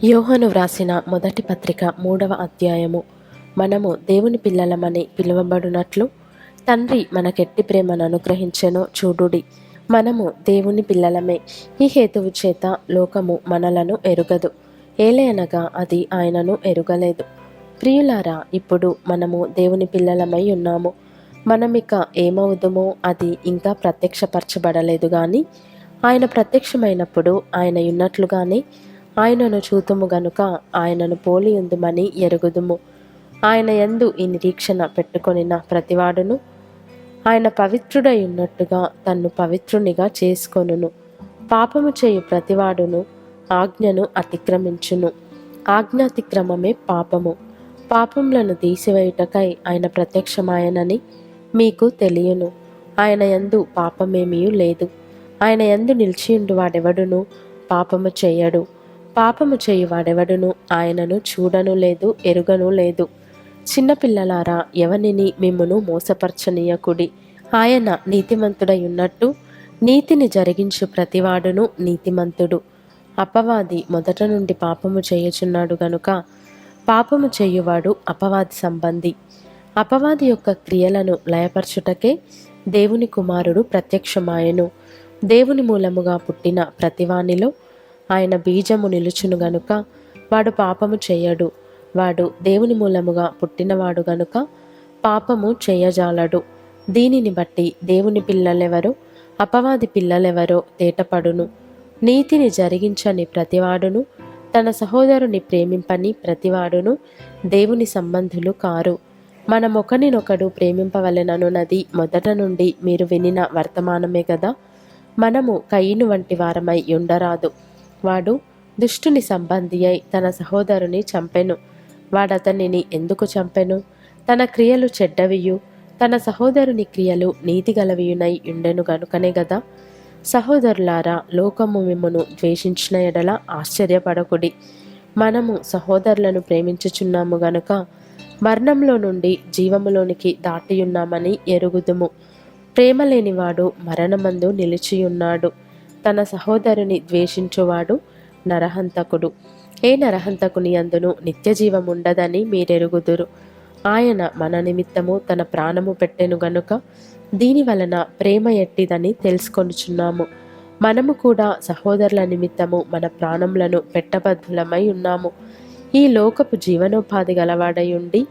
యోహాను వ్రాసిన మొదటి పత్రిక 3వ అధ్యాయము. మనము దేవుని పిల్లలమని పిలువబడినట్లు తండ్రి మనకెట్టి ప్రేమను అనుగ్రహించెనో చూడుడి. మనము దేవుని పిల్లలమే. ఈ హేతువు చేత లోకము మనలను ఎరుగదు, ఏలయనగా అది ఆయనను ఎరుగలేదు. ప్రియులారా, ఇప్పుడు మనము దేవుని పిల్లలమై ఉన్నాము. మనమిక ఏమవుదుమో అది ఇంకా ప్రత్యక్షపరచబడలేదు గాని ఆయన ప్రత్యక్షమైనప్పుడు ఆయన ఉన్నట్లుగానే ఆయనను చూతుము గనుక ఆయనను పోలియుందుమని ఎరుగుదుము. ఆయన యందు ఈ నిరీక్షణ పెట్టుకొనిన ప్రతివాడును ఆయన పవిత్రుడై ఉన్నట్టుగా తన్ను పవిత్రునిగా చేసుకొనును. పాపము చేయు ప్రతివాడును ఆజ్ఞను అతిక్రమించును. ఆజ్ఞాతిక్రమమే పాపము. పాపములను తీసివేయుటకై ఆయన ప్రత్యక్షమాయనని మీకు తెలియను. ఆయన యందు పాపమేమీ లేదు. ఆయన యందు నిలిచియుండు వాడెవడును పాపము చేయడు. పాపము చేయువాడెవడును ఆయనను చూడను లేదు, ఎరుగను లేదు. చిన్నపిల్లలారా, ఎవనిని మిమ్మును మోసపరచనీయకుడి. ఆయన నీతిమంతుడై ఉన్నట్టు నీతిని జరిగించు ప్రతివాడును నీతిమంతుడు. అపవాది మొదట నుండి పాపము చేయుచున్నాడు గనుక పాపము చేయువాడు అపవాది సంబంధి. అపవాది యొక్క క్రియలను లయపరచుటకే దేవుని కుమారుడు ప్రత్యక్షమాయెను. దేవుని మూలముగా పుట్టిన ప్రతివానిలో ఆయన బీజము నిలుచును గనుక వాడు పాపము చేయడు. వాడు దేవుని మూలముగా పుట్టినవాడు గనుక పాపము చేయజాలడు. దీనిని బట్టి దేవుని పిల్లలెవరో అపవాది పిల్లలెవరో తేటపడును. నీతిని జరిగించని ప్రతివాడును తన సహోదరుని ప్రేమింపని ప్రతివాడును దేవుని సంబంధులు కారు. మనమొకనినొకడు ప్రేమింపవలెననున్నది మొదట నుండి మీరు వినిన వర్తమానమే గదా. మనము కయీను వంటి వారమై ఉండరాదు. వాడు దుష్టుని సంబంధి అయి తన సహోదరుని చంపెను. వాడతనిని ఎందుకు చంపెను? తన క్రియలు చెడ్డవియు తన సహోదరుని క్రియలు నీతిగలవియునై ఉండెను గనుకనే గదా. సహోదరులారా, లోకము మిమ్మును ద్వేషించిన ఎడల ఆశ్చర్యపడకుడి. మనము సహోదరులను ప్రేమించుచున్నాము గనుక మరణంలో నుండి జీవములోనికి దాటియున్నామని ఎరుగుదుము. ప్రేమ లేనివాడు మరణమందు నిలిచియున్నాడు. తన సహోదరుని ద్వేషించువాడు నరహంతకుడు. ఏ నరహంతకుని అందును నిత్యజీవముండదని మీరెరుగుదురు. ఆయన మన నిమిత్తము తన ప్రాణము పెట్టెను గనుక దీని వలన ప్రేమ ఎట్టిదని తెలుసుకొనుచున్నాము. మనము కూడా సహోదరుల నిమిత్తము మన ప్రాణములను పెట్టబద్ధులమై ఉన్నాము. ఈ లోకపు జీవనోపాధి గలవాడై ఉండి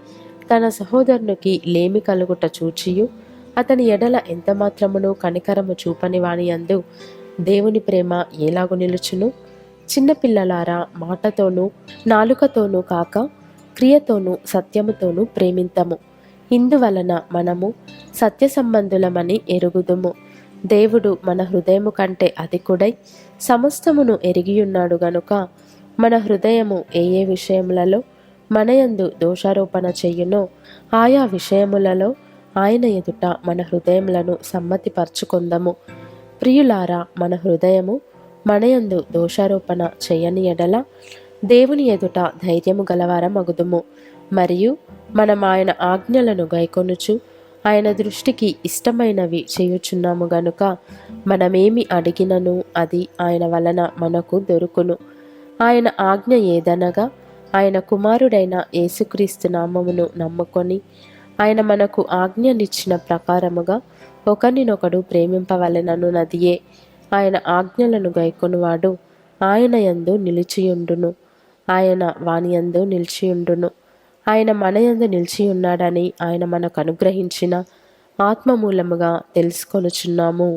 తన సహోదరునికి లేమి కలుగుట చూచియు అతని ఎడల ఎంతమాత్రమును కనికరము చూపని వాని యందు దేవుని ప్రేమ ఎలాగు నిలుచును? చిన్నపిల్లలారా, మాటతోనూ నాలుకతోనూ కాక క్రియతోనూ సత్యముతోనూ ప్రేమింతము. ఇందువలన మనము సత్య సంబంధులమని ఎరుగుదుము. దేవుడు మన హృదయము కంటే అధికుడై సమస్తమును ఎరిగియున్నాడు గనుక మన హృదయము ఏ ఏ విషయములలో మనయందు దోషారోపణ చెయ్యునో ఆయా విషయములలో ఆయన ఎదుట మన హృదయములను సమ్మతిపరచుకొందము. ప్రియులారా, మన హృదయము మనయందు దోషారోపణ చేయని ఎడల దేవుని ఎదుట ధైర్యము గలవారమగుదుము. మరియు మనం ఆయన ఆజ్ఞలను గైకొనుచు ఆయన దృష్టికి ఇష్టమైనవి చేయుచున్నాము గనుక మనమేమి అడిగినను అది ఆయన వలన మనకు దొరుకును. ఆయన ఆజ్ఞ ఏదనగా ఆయన కుమారుడైన యేసుక్రీస్తు నామమును నమ్ముకొని ఆయన మనకు ఆజ్ఞనిచ్చిన ప్రకారముగా ఒకరినొకడు ప్రేమింపవలెననున్నదియే. ఆయన ఆజ్ఞలను గైకొనువాడు ఆయన యందు నిలిచియుండును, ఆయన వాని యందు నిలిచియుండును. ఆయన మన యందు నిలిచియున్నాడని ఆయన మనకు అనుగ్రహించిన ఆత్మ మూలముగా తెలుసుకొనుచున్నాము.